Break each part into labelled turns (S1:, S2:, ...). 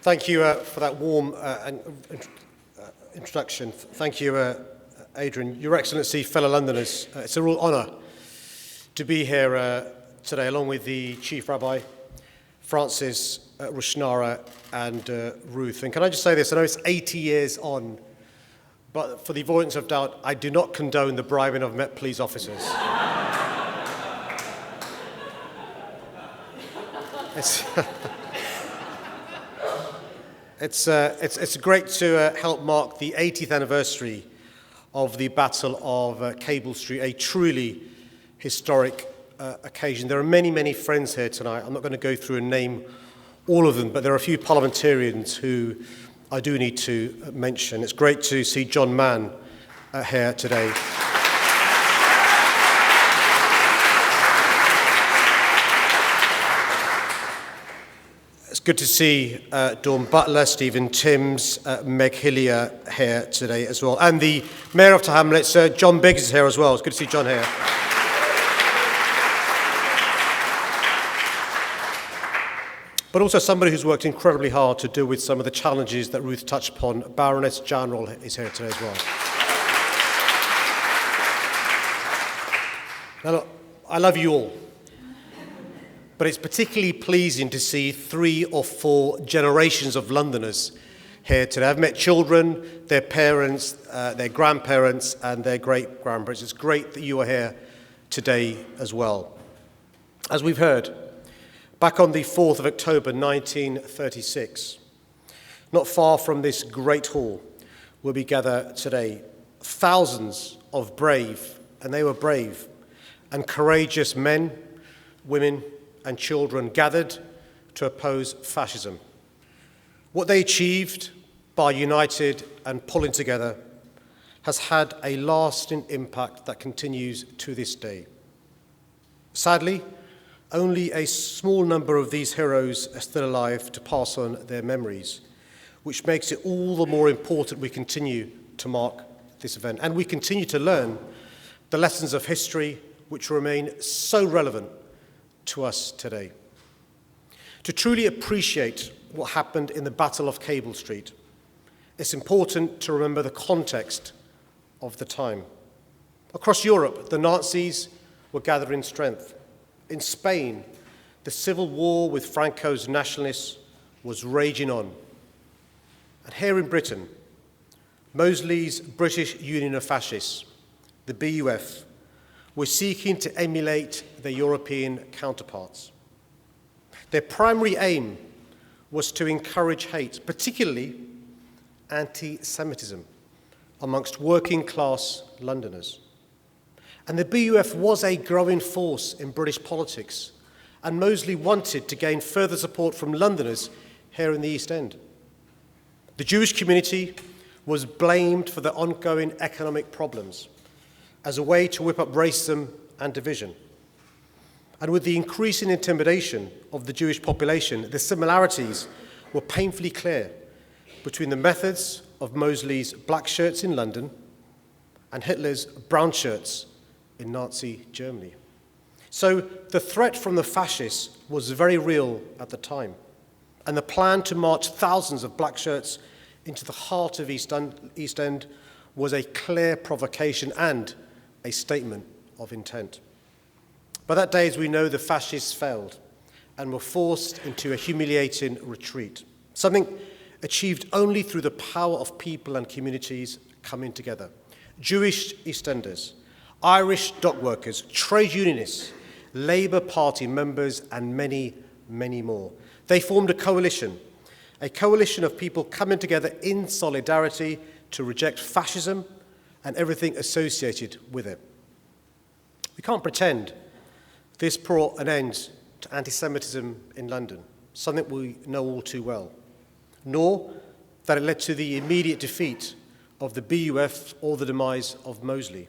S1: Thank you for that warm introduction. Thank you, Adrian. Your Excellency, fellow Londoners, it's a real honour to be here today along with the Chief Rabbi, Francis, Rushnara and Ruth. And can I just say this, I know it's 80 years on, but for the avoidance of doubt, I do not condone the bribing of Met Police officers. It's great to help mark the 80th anniversary of the Battle of Cable Street, a truly historic occasion. There are many, many friends here tonight. I'm not going to go through and name all of them, but there are a few parliamentarians who I do need to mention. It's great to see John Mann here today. It's good to see Dawn Butler, Stephen Timms, Meg Hillier here today as well. And the Mayor of Hamlets, John Biggs is here as well. It's good to see John here. But also somebody who's worked incredibly hard to deal with some of the challenges that Ruth touched upon. Baroness General is here today as well. Now look, I love you all. But it's particularly pleasing to see 3 or 4 generations of Londoners here today. I've met children, their parents, their grandparents, and their great-grandparents. It's great that you are here today as well. As we've heard, back on the 4th of October 1936, not far from this great hall where we gather today, thousands of brave, and they were brave, and courageous men, women, and children gathered to oppose fascism. What they achieved by united and pulling together has had a lasting impact that continues to this day. Sadly, only a small number of these heroes are still alive to pass on their memories, which makes it all the more important we continue to mark this event. And we continue to learn the lessons of history which remain so relevant to us today. To truly appreciate what happened in the Battle of Cable Street, it's important to remember the context of the time. Across Europe, the Nazis were gathering strength. In Spain, the civil war with Franco's nationalists was raging on. And here in Britain, Mosley's British Union of Fascists, the BUF, were seeking to emulate their European counterparts. Their primary aim was to encourage hate, particularly anti-Semitism, amongst working-class Londoners. And the BUF was a growing force in British politics, and Mosley wanted to gain further support from Londoners here in the East End. The Jewish community was blamed for the ongoing economic problems as a way to whip up racism and division. And with the increasing intimidation of the Jewish population, the similarities were painfully clear between the methods of Mosley's black shirts in London and Hitler's brown shirts in Nazi Germany. So the threat from the fascists was very real at the time, and the plan to march thousands of black shirts into the heart of East End was a clear provocation and a statement of intent. By that day, as we know, the fascists failed and were forced into a humiliating retreat, something achieved only through the power of people and communities coming together. Jewish East Enders, Irish dock workers, trade unionists, Labour Party members, and many, many more. They formed a coalition of people coming together in solidarity to reject fascism and everything associated with it. We can't pretend this brought an end to anti-Semitism in London, something we know all too well, nor that it led to the immediate defeat of the BUF or the demise of Mosley.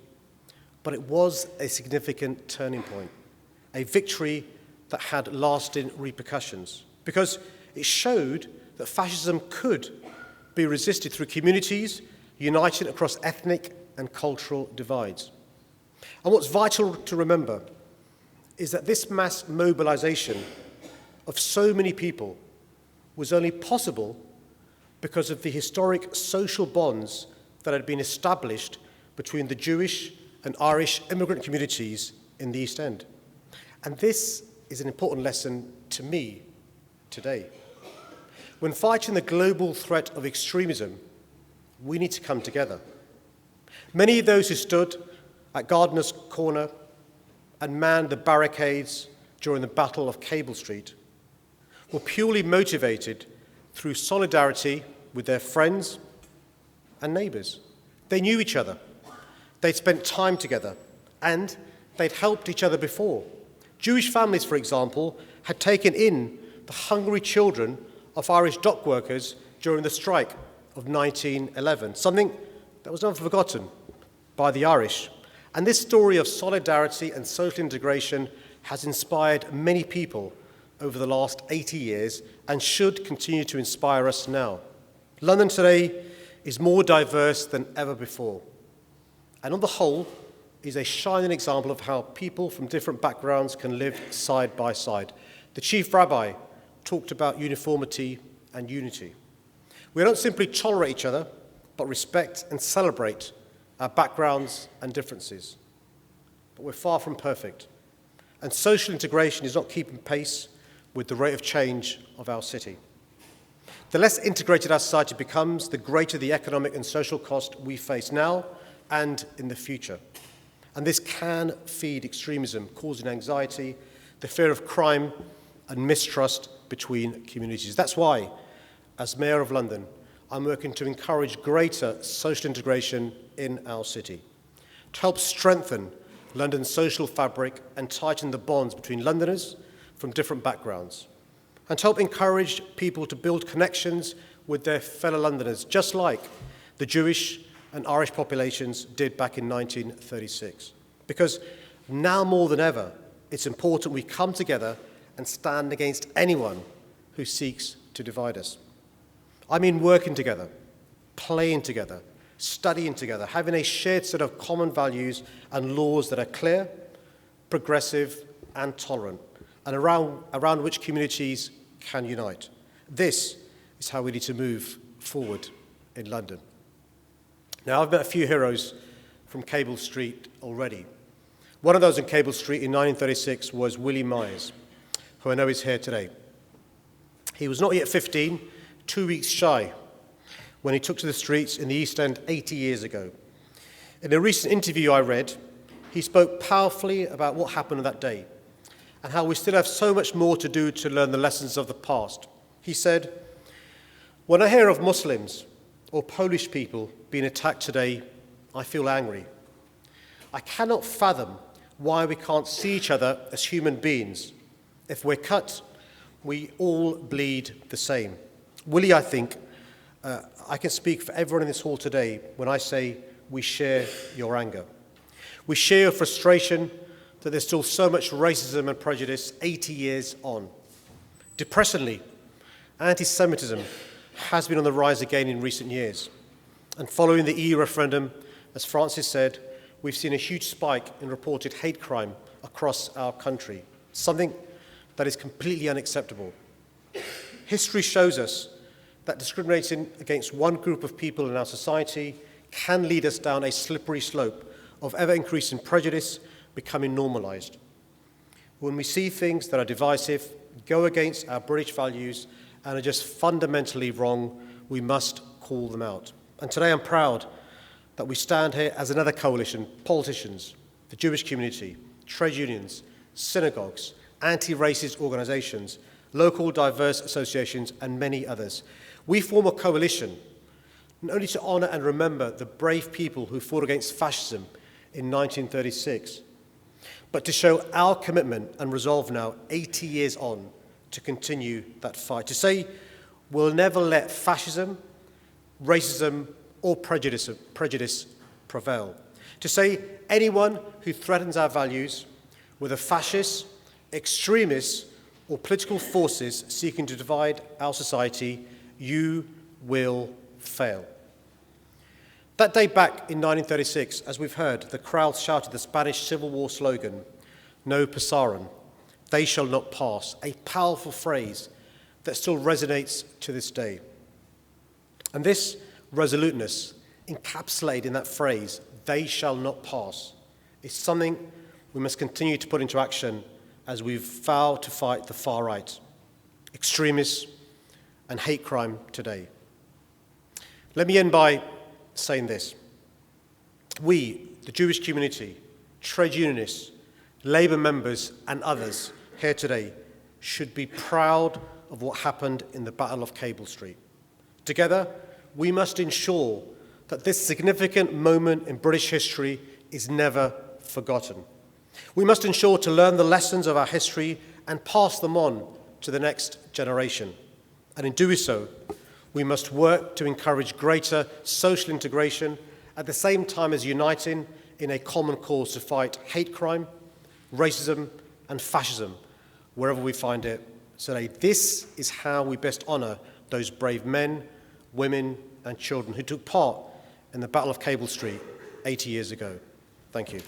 S1: But it was a significant turning point, a victory that had lasting repercussions, because it showed that fascism could be resisted through communities united across ethnic and cultural divides. And what's vital to remember is that this mass mobilization of so many people was only possible because of the historic social bonds that had been established between the Jewish and Irish immigrant communities in the East End. And this is an important lesson to me today. When fighting the global threat of extremism, we need to come together. Many of those who stood at Gardiner's Corner and manned the barricades during the Battle of Cable Street were purely motivated through solidarity with their friends and neighbours. They knew each other, they'd spent time together, and they'd helped each other before. Jewish families, for example, had taken in the hungry children of Irish dock workers during the strike of 1911, something that was never forgotten by the Irish. And this story of solidarity and social integration has inspired many people over the last 80 years and should continue to inspire us now. London today is more diverse than ever before, and on the whole is a shining example of how people from different backgrounds can live side by side. The Chief Rabbi talked about uniformity and unity. We don't simply tolerate each other, but respect and celebrate our backgrounds and differences. But we're far from perfect, and social integration is not keeping pace with the rate of change of our city. The less integrated our society becomes, the greater the economic and social cost we face now and in the future. And this can feed extremism, causing anxiety, the fear of crime, and mistrust between communities. That's why, as Mayor of London, I'm working to encourage greater social integration in our city, to help strengthen London's social fabric and tighten the bonds between Londoners from different backgrounds, and to help encourage people to build connections with their fellow Londoners, just like the Jewish and Irish populations did back in 1936. Because now more than ever, it's important we come together and stand against anyone who seeks to divide us. I mean working together, playing together, studying together, having a shared set of common values and laws that are clear, progressive, and tolerant, and around which communities can unite. This is how we need to move forward in London. Now, I've met a few heroes from Cable Street already. One of those in Cable Street in 1936 was Willie Myers, who I know is here today. He was not yet 15, 2 weeks shy, when he took to the streets in the East End 80 years ago. In a recent interview I read, he spoke powerfully about what happened on that day and how we still have so much more to do to learn the lessons of the past. He said, "When I hear of Muslims or Polish people being attacked today, I feel angry. I cannot fathom why we can't see each other as human beings. If we're cut, we all bleed the same." Willie, I think, I can speak for everyone in this hall today when I say we share your anger. We share your frustration that there's still so much racism and prejudice 80 years on. Depressingly, anti-Semitism has been on the rise again in recent years. And following the EU referendum, as Francis said, we've seen a huge spike in reported hate crime across our country, something that is completely unacceptable. History shows us that discriminating against one group of people in our society can lead us down a slippery slope of ever-increasing prejudice becoming normalised. When we see things that are divisive, go against our British values, and are just fundamentally wrong, we must call them out. And today I'm proud that we stand here as another coalition, politicians, the Jewish community, trade unions, synagogues, anti-racist organisations, local diverse associations, and many others. We form a coalition not only to honour and remember the brave people who fought against fascism in 1936, but to show our commitment and resolve now, 80 years on, to continue that fight. To say we'll never let fascism, racism, or prejudice prevail. To say anyone who threatens our values, whether fascists, extremists, or political forces seeking to divide our society, you will fail. That day back in 1936, as we've heard, the crowd shouted the Spanish Civil War slogan, "No pasaran," they shall not pass, a powerful phrase that still resonates to this day. And this resoluteness, encapsulated in that phrase, "they shall not pass," is something we must continue to put into action as we vow to fight the far right, extremists, and hate crime today. Let me end by saying this. We, the Jewish community, trade unionists, Labour members, and others here today should be proud of what happened in the Battle of Cable Street. Together, we must ensure that this significant moment in British history is never forgotten. We must ensure to learn the lessons of our history and pass them on to the next generation. And in doing so, we must work to encourage greater social integration at the same time as uniting in a common cause to fight hate crime, racism, and fascism wherever we find it today. This is how we best honour those brave men, women, and children who took part in the Battle of Cable Street 80 years ago. Thank you.